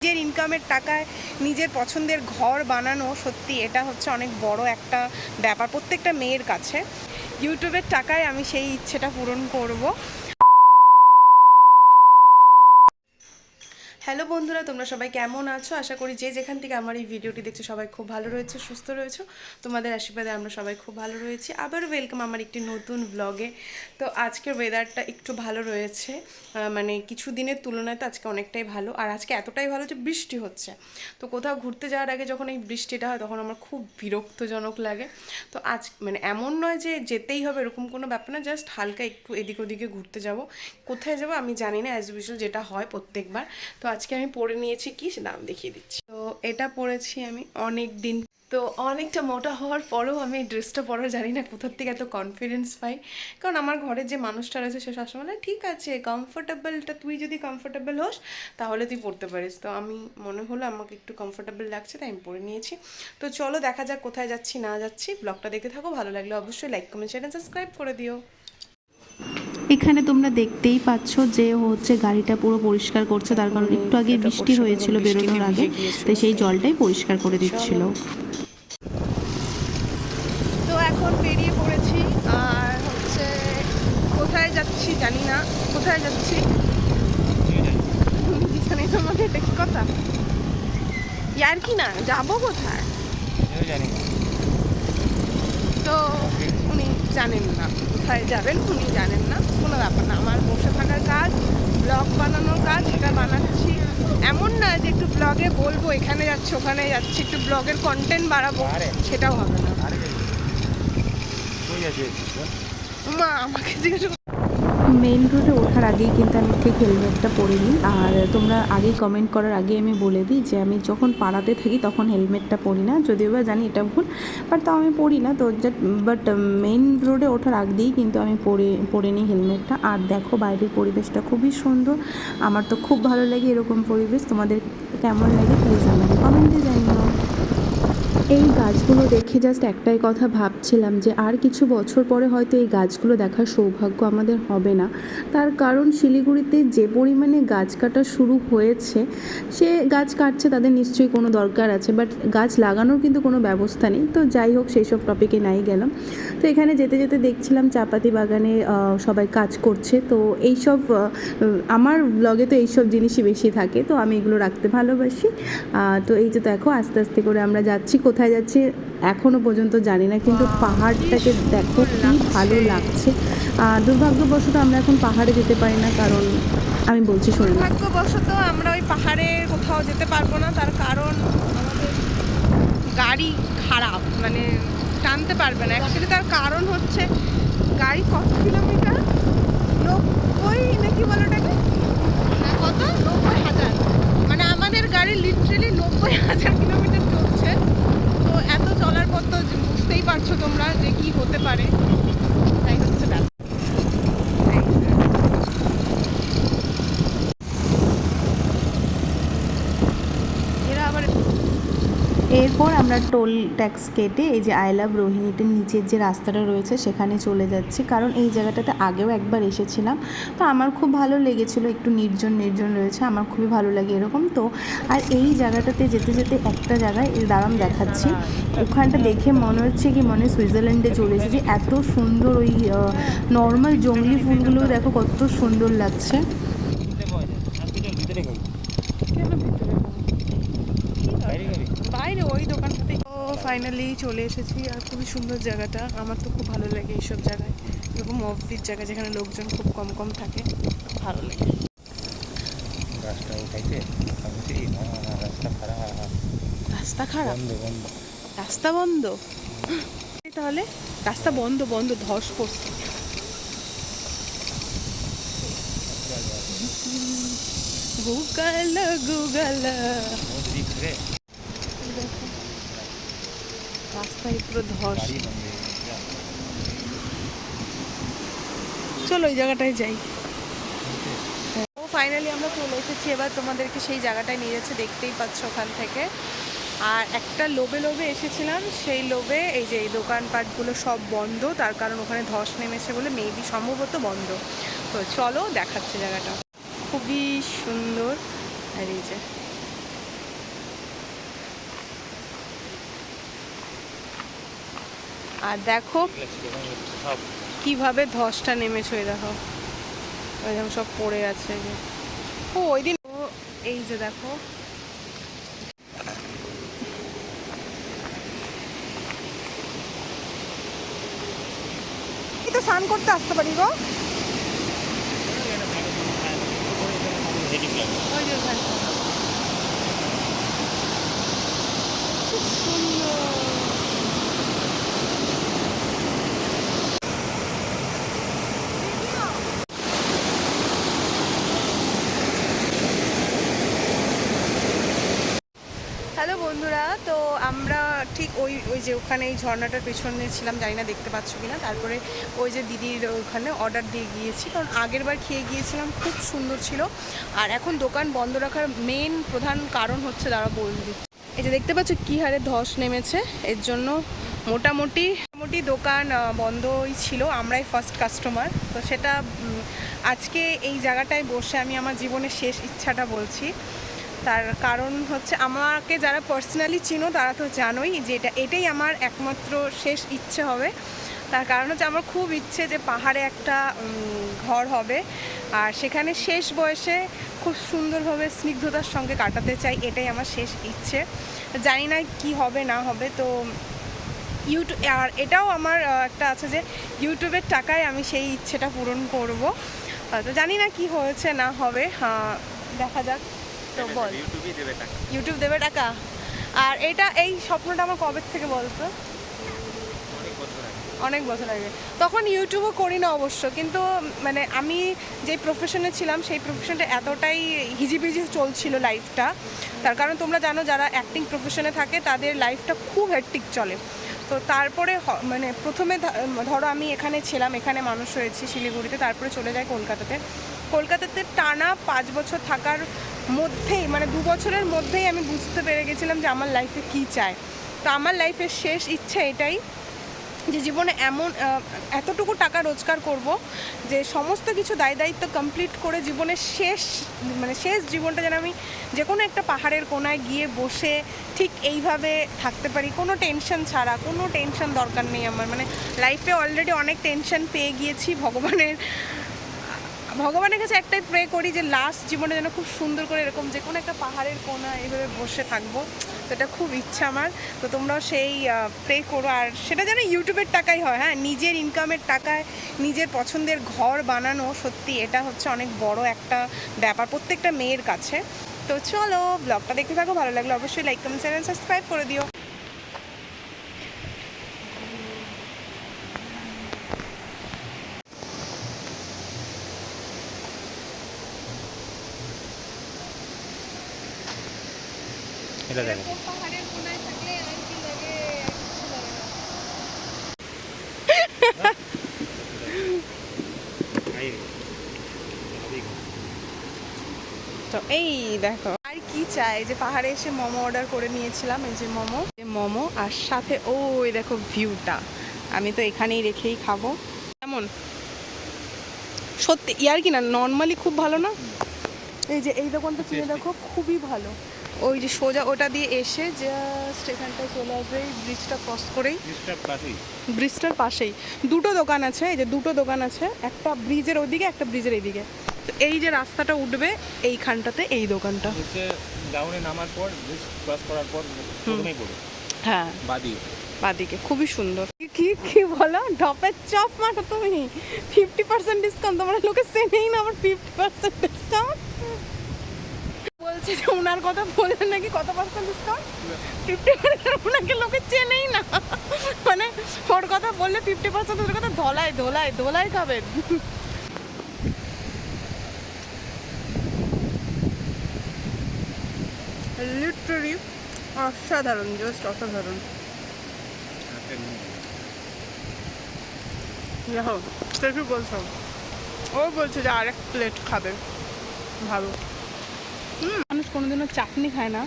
নিজের ইনকামের টাকায় নিজের পছন্দের ঘর বানানো সত্যি এটা হচ্ছে অনেক বড় একটা ব্যাপার প্রত্যেকটা মেয়ের কাছে। ইউটিউবের টাকায় আমি সেই ইচ্ছেটা পূরণ করব। হ্যালো বন্ধুরা, তোমরা সবাই কেমন আছো? আশা করি যে যেখান থেকে আমার এই ভিডিওটি দেখছো সবাই খুব ভালো রয়েছে, সুস্থ রয়েছো। তোমাদের আশীর্বাদে আমরা সবাই খুব ভালো রয়েছি। আবার ওয়েলকাম আমার একটি নতুন ব্লগে। তো আজকের ওয়েদারটা একটু ভালো রয়েছে, মানে কিছু দিনের তুলনায় তো আজকে অনেকটাই ভালো। আর আজকে এতটাই ভালো যে বৃষ্টি হচ্ছে। তো কোথাও ঘুরতে যাওয়ার আগে যখন এই বৃষ্টিটা হয় তখন আমার খুব বিরক্তজনক লাগে। তো আজ মানে এমন নয় যে যেতেই হবে এরকম কোনো ব্যাপার না, জাস্ট হালকা একটু এদিক ওদিকে ঘুরতে যাব। কোথায় যাব আমি জানি না, অ্যাজ ইউজুয়াল যেটা হয় প্রত্যেকবার। তো আজকে আমি পরে নিয়েছি কি সেটা আমি দেখিয়ে দিচ্ছি। তো এটা পরেছি আমি অনেক দিন, তো অনেকটা মোটা হওয়ার পরেও আমি এই ড্রেসটা পরার জানি না কোথার থেকে এত কনফিডেন্স পাই। কারণ আমার ঘরে যে মানুষটা রয়েছে সে সবসময় বলে ঠিক আছে কমফোর্টেবলটা, তুই যদি কমফোর্টেবল হোস তাহলে তুই পরতে পারিস। তো আমি মনে হলো আমাকে একটু কমফোর্টেবল লাগছে তাই আমি পরে নিয়েছি। তো চলো দেখা যাক কোথায় যাচ্ছি না যাচ্ছি। ব্লগটা দেখতে থাকো, ভালো লাগলে অবশ্যই লাইক কমেন্ট শেয়ার সাবস্ক্রাইব করে দিও। এখানে তোমরা দেখতেই পাচ্ছ যে হচ্ছে গাড়িটা পুরো পরিষ্কার করছে, তার কারণ একটু আগে বৃষ্টি হয়েছিল বেরোনোর আগে, তাই সেই জলটাই পরিষ্কার করে দিচ্ছিল। তো এখন বেরিয়ে পড়েছি আর হচ্ছে কোথায় যাচ্ছি জানি না, কোথায় যাচ্ছি জানি তোমাকে, এটা কি কথা ইয়ার কি না যাবো কোথায় তো উনি জানেন না কোথায় যাবেন, উনি জানেন না, কোনো ব্যাপার না। আমার বসে থাকার কাজ, ব্লগ বানানোর কাজ, সেটা বানাচ্ছি। এমন না যে একটু ব্লগে বলবো এখানে যাচ্ছি ওখানে যাচ্ছি, একটু ব্লগের কন্টেন্ট বাড়াবো, সেটাও হবে না। মা আমাকে জিজ্ঞাসা মেইন রোডে ওঠার আগেই কিন্তু আমি ঠিক হেলমেটটা পরে নিই। আর তোমরা আগেই কমেন্ট করার আগে আমি বলে দিই যে আমি যখন পাড়াতে থাকি তখন হেলমেটটা পরি না, যদিও বা জানি এটা ভুল, বাট তাও আমি পরি না। তো বাট মেইন রোডে ওঠার আগ দিয়েই কিন্তু আমি পরে নিই হেলমেটটা। আর দেখো বাইরের পরিবেশটা খুবই সুন্দর, আমার তো খুব ভালো লাগে এরকম পরিবেশ। তোমাদের কেমন লাগে প্লিজ আমাকে কমেন্টে জানিও। এই গাছগুলো দেখে জাস্ট একটাই কথা ভাবছিলাম যে আর কিছু বছর পরে হয়তো এই গাছগুলো দেখার সৌভাগ্য আমাদের হবে না। তার কারণ শিলিগুড়িতে যে পরিমাণে গাছ কাটা শুরু হয়েছে, সে গাছ কাটছে তাদের নিশ্চয়ই কোনো দরকার আছে, বাট গাছ লাগানোর কিন্তু কোনো ব্যবস্থা নেই। তো যাই হোক, সেই সব টপিকে নাই গেলাম। তো এখানে যেতে যেতে দেখছিলাম চাপাতি বাগানে সবাই কাজ করছে। তো এইসব আমার ব্লগে তো এইসব জিনিসই বেশি থাকে, তো আমি এগুলো রাখতে ভালোবাসি। তো এই যে দেখো আস্তে আস্তে করে আমরা যাচ্ছি, কোথায় যাচ্ছি এখনও পর্যন্ত জানি না, কিন্তু পাহাড়টাকে দেখো কি ভালো লাগছে। দুর্ভাগ্যবশত আমরা এখন পাহাড়ে যেতে পারি না, কারণ আমি বলছি শোনো, দুর্ভাগ্যবশত আমরা ওই পাহাড়ে কোথাও যেতে পারবো না, তার কারণ আমাদের গাড়ি খারাপ, মানে টানতে পারবে না। অ্যাকচুয়ালি তার কারণ হচ্ছে গাড়ি কত কিলোমিটার, 90 নাকি বলো টাকা, কত 90,000, মানে আমাদের গাড়ি লিটারেলি 90,000 কিলোমিটার চলছে। তো এত চলার পর তো বুঝতেই পারছো তোমরা যে কি হতে পারে, তাই হচ্ছে ব্যাপার। এরা আবার এরপর আমরা টোল ট্যাক্স কেটে এই যে আই লাভ রোহিণীটির নিচের যে রাস্তাটা রয়েছে সেখানে চলে যাচ্ছি, কারণ এই জায়গাটাতে আগেও একবার এসেছিলাম। তো আমার খুব ভালো লেগেছিলো, একটু নির্জন নির্জন রয়েছে, আমার খুবই ভালো লাগে এরকম। তো আর এই জায়গাটাতে যেতে যেতে একটা জায়গায় দাঁড়ান দেখাচ্ছি, ওখানটা দেখে মনে হচ্ছে কি মনে সুইজারল্যান্ডে চলে এসেছি, এত সুন্দর। ওই নর্মাল জংলি ফুলগুলো দেখো কত সুন্দর লাগছে। বাইরে ওই দোকানটাতে। ও ফাইনালি চলে এসেছি, আর খুবই সুন্দর জায়গাটা, আমার তো খুব ভালো লাগে এইসব জায়গায়, এরকম অফিস জায়গা যেখানে লোকজন খুব কম কম থাকে, ভালো লাগে। রাস্তা খারাপ, রাস্তা বন্ধ, তাহলে রাস্তা বন্ধ বন্ধ ধস পড়ছে। গুগল গুগল রাস্তায় পুরো ধস। চলো ওই জায়গাটায় যাই। ও ফাইনালি আমরা চলে এসেছি, এবার তোমাদেরকে সেই জায়গাটায় নিয়ে যাচ্ছে, দেখতেই পাচ্ছ ওখান থেকে। আর একটা লোভে লোভে এসেছিলাম, সেই লোভে এই যে এই দোকানপাটগুলো সব বন্ধ, তার কারণ ওখানে ধস নেমেছে বলে মেবি সম্ভবত বন্ধ। তো চলো দেখাচ্ছে জায়গাটা, খুবই সুন্দর। আর এই যে আর দেখো কিভাবে ধসটা নেমেছে, ওই দেখো ওই দেখো সব পড়ে আছে যে। ও ওই দিন এই যে দেখো এই তো স্নান করতে আসতে পারি গো। ওই যে ওখানে। খুব সুন্দর। হ্যালো বন্ধুরা, তো আমরা ঠিক ওই ওই যে ওখানে এই ঝর্ণাটার পেছনে ছিলাম, জানি না দেখতে পাচ্ছ কিনা। তারপরে ওই যে দিদির ওখানে অর্ডার দিয়ে গিয়েছি, কারণ আগের বার খেয়ে গিয়েছিলাম, খুব সুন্দর ছিল। আর এখন দোকান বন্ধ রাখার মেন প্রধান কারণ হচ্ছে দাঁড়া বলবি, এই যে দেখতে পাচ্ছ কী হারে ধস নেমেছে, এর জন্য মোটামুটি দোকান বন্ধই ছিল। আমরাই ফার্স্ট কাস্টমার। তো সেটা আজকে এই জায়গাটায় বসে আমি আমার জীবনের শেষ ইচ্ছাটা বলছি। তার কারণ হচ্ছে, আমাকে যারা পার্সোনালি চিনো তারা তো জানোই যে এটাই আমার একমাত্র শেষ ইচ্ছে হবে। তার কারণ হচ্ছে আমার খুব ইচ্ছে যে পাহাড়ে একটা ঘর হবে, আর সেখানে শেষ বয়সে খুব সুন্দরভাবে স্নিগ্ধতার সঙ্গে কাটাতে চাই। এটাই আমার শেষ ইচ্ছে। জানি না কি হবে না হবে। তো ইউটিউব, আর এটাও আমার একটা আছে যে ইউটিউবের টাকায় আমি সেই ইচ্ছেটা পূরণ করব। তো জানি না কি হয়েছে না হবে, দেখা যাক। তো বল, ইউটিউব দেবে টাকা? আর এই স্বপ্নটা আমার কবে থেকে বলতো? অনেক বছর আগে। তখন ইউটিউবও করি না অবশ্য, কিন্তু মানে আমি যেই প্রফেশনে ছিলাম সেই প্রফেশনটা এতটাই হিজিবিজি চলছিল লাইফটা। তার কারণ তোমরা জানো, যারা অ্যাক্টিং প্রফেশনে থাকে তাদের লাইফটা খুব হেক্টিক চলে। তো তারপরে মানে প্রথমে ধরো আমি এখানে ছিলাম, এখানে মানুষ হয়েছি শিলিগুড়িতে, তারপরে চলে যাই কলকাতাতে টানা 5 বছর থাকার মধ্যেই, মানে 2 বছরের মধ্যেই আমি বুঝতে পেরে গেছিলাম যে আমার লাইফে কী চাই। তো আমার লাইফের শেষ ইচ্ছা এটাই যে জীবনে এতটুকু টাকা রোজগার করব যে সমস্ত কিছু দায়িত্ব কমপ্লিট করে জীবনের শেষ জীবনটা যেন আমি যে কোনো একটা পাহাড়ের কোনায় গিয়ে বসে ঠিক এইভাবে থাকতে পারি, কোনো টেনশন ছাড়া। কোনো টেনশন দরকার নেই আমার, মানে লাইফে অলরেডি অনেক টেনশন পেয়ে গিয়েছি। ভগবানের কাছে একটাই প্রে করি যে লাস্ট জীবনে যেন খুব সুন্দর করে এরকম যে কোনো একটা পাহাড়ের কোনা এইভাবে বসে থাকবো। তো এটা খুব ইচ্ছা আমার। তো তোমরাও সেই প্রে করো, আর সেটা যেন ইউটিউবের টাকাই হয়। হ্যাঁ, নিজের ইনকামের টাকায় নিজের পছন্দের ঘর বানানো, সত্যি এটা হচ্ছে অনেক বড় একটা ব্যাপার প্রত্যেকটা মেয়ের কাছে। তো চলো, ব্লগটা দেখতে থাকো, ভালো লাগলে অবশ্যই লাইক কমেন্ট শেয়ার সাবস্ক্রাইব করে দিও। এটা দেখো, পাহাড়ের কোনায় থাকলে আর কি লাগে, কিছু লাগে না। তো এই দেখো, আর কি চাই, যে পাহাড়ে এসে মোমো অর্ডার করে নিয়েছিলাম, এই যে মোমো আর সাথে ওই দেখো ভিউটা। আমি তো এখানেই রেখেই খাবো। কেমন সত্যি, ইয়ার কি না, নর্মালি খুব ভালো না? এই যে এই দোকানটা চিনে দেখো, খুবই ভালো। ওই যে সোজা ওটা দিয়ে এসে জাস্ট এখানটায় চলে আসবে, এই ব্রিজটা ক্রস করেই, ব্রিজটার পাশেই দুটো দোকান আছে। এই যে দুটো দোকান আছে, একটা ব্রিজের ওইদিকে, একটা ব্রিজের এইদিকে। তো এই যে রাস্তাটা উঠবে এইখানটাতে, এই দোকানটা হচ্ছে ডাউনে নামার পর, ব্রিজ ক্রস করার পর প্রথমেই পড়ে, হ্যাঁ বাদিকে। খুবই সুন্দর। কি বলো, ঢপের চপ মাঠো তুমি? 50% ডিসকাউন্ট, তোমার লোকে চেনেই না, আবার 50% ডিসকাউন্ট বলছে। যে ওনার কথা বললেন নাকি, কত পার্সেন্ট ডিসকাউন্ট? 50%। ওনাকে লোকে চেনেই না, মানে ওর কথা বললে 50%, ওর কথা ধোলাই খাবেন। লিটারালি অসাধারণ, জাস্ট অসাধারণ। দেখো কি বলছো, ও বলছে যে আরেক প্লেট খাবে, ভালো। মানুষ কোনোদিনও চাটনি খায় না,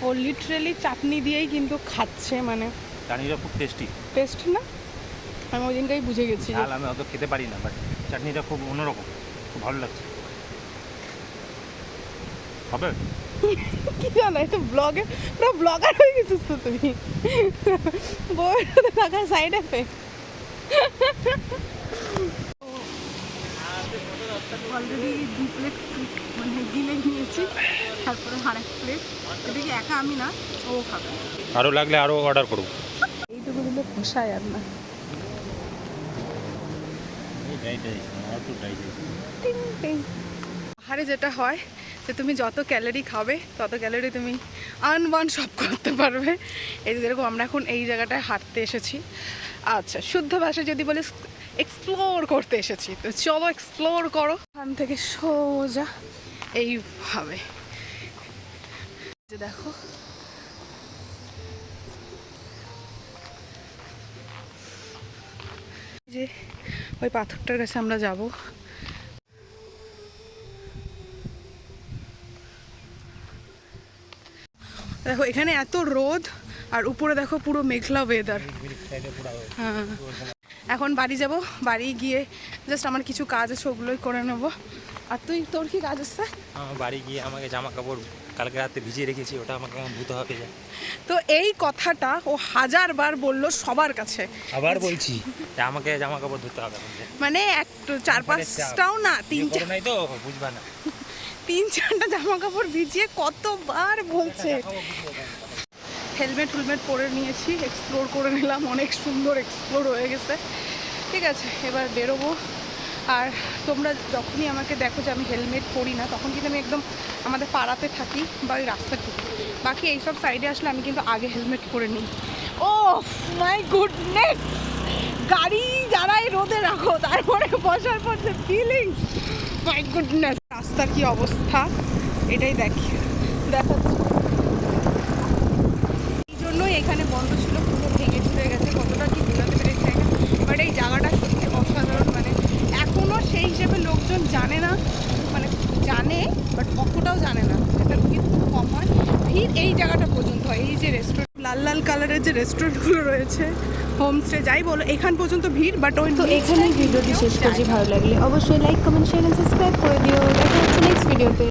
ও লিটারালি চাটনি দিয়েই কিন্তু খাচ্ছে, মানে চাটনিটা খুব টেস্ট না? আমি ওই দিনটাই বুঝে গেছি। আমি অত খেতে পারি না, বাট চাটনিটা খুব অন্যরকম, খুব ভালো লাগছে। হবে কি জানো এই তো ব্লগে পুরো ব্লগার হয়ে গেছিস তো তুমি বউয়ের সাথে থাকা সাইড এফেক্ট। অলরেডি 2 প্লেট মানে গিলে নিয়েছি, তারপরে আরেক প্লেট। এদিকে একা আমি না, ও খাবে। আরও লাগলে আরও অর্ডার করবো। এইটুকু দিলে পোষায় আর না। আহারে যেটা হয় যে তুমি যত ক্যালোরি খাবে তত ক্যালোরি তুমি আনবার্ন সব করতে পারবে। এই যে যেরকম আমরা এখন এই জায়গাটায় হাঁটতে এসেছি, আচ্ছা শুদ্ধ ভাষায় যদি বলি এক্সপ্লোর করতে এসেছি, তো চলো এক্সপ্লোর করো। এখান থেকে সোজা এইভাবে যে দেখো যে ওই পাথরটার কাছে আমরা যাব। দেখো এখানে এত রোদ আর উপরে দেখো পুরো মেঘলা ওয়েদার। হ্যাঁ এখন বাড়ি যাব, বাড়ি গিয়ে জাস্ট আমার কিছু কাজ আছে ওগুলোই করে নেবো। আর তোর কি কাজ আছে? বাড়ি গিয়ে আমাকে জামা কাপড় কালকে রাতে ভিজিয়ে রেখেছি, ওটা আমাকে ধুতে হবে। তো এই কথাটা ও 1000বার বললো সবার কাছে, আবার বলছি যে আমাকে জামা কাপড় ধুতে হবে। মানে একটু 4-5টাও না, 3-4 নাই তো বুঝবা না। 3-4টা জামা কাপড় ভিজিয়ে কতবার বলছে। হেলমেট পরে নিয়েছি, এক্সপ্লোর করে নিলাম, অনেক সুন্দর এক্সপ্লোর হয়ে গেছে। ঠিক আছে এবার বেরোবো। আর তোমরা যখনই আমাকে দেখো যে আমি হেলমেট পরি না, তখন কিন্তু আমি একদম আমাদের পাড়াতে থাকি বা ওই রাস্তা থেকে, বাকি এইসব সাইডে আসলে আমি কিন্তু আগে হেলমেট পরে নিই। ও মাই গুডনেস, গাড়ি যারাই রোদে রাখো তারপরে বসার পর যে ফিলিংস, মাই গুডনেস। রাস্তার কি অবস্থা এটাই দেখাচ্ছি। এই জন্যই এখানে বন্ধ ছিল, পুরো ভেঙে চুরে গেছে, কতটা কি বোঝাতে পেরেছে। বাট এই জায়গাটা সত্যি অসাধারণ, মানে এখনও সেই হিসেবে লোকজন জানে না, মানে জানে বাট অতটাও জানে না, এটা ভিড় খুব কম হয়। ভিড় এই জায়গাটা পর্যন্ত হয়, এই যে রেস্টুরেন্ট লাল লাল কালারের যে রেস্টুরেন্টগুলো রয়েছে, হোমস্টে যাই বলো, এখান পর্যন্ত ভিড়। বাট ওই তো এখানেই ভিডিওটি শেষ করছি। ভালো লাগলে অবশ্যই like comment share and subscribe করে দিও। দেখা হচ্ছে নেক্সট ভিডিওতে।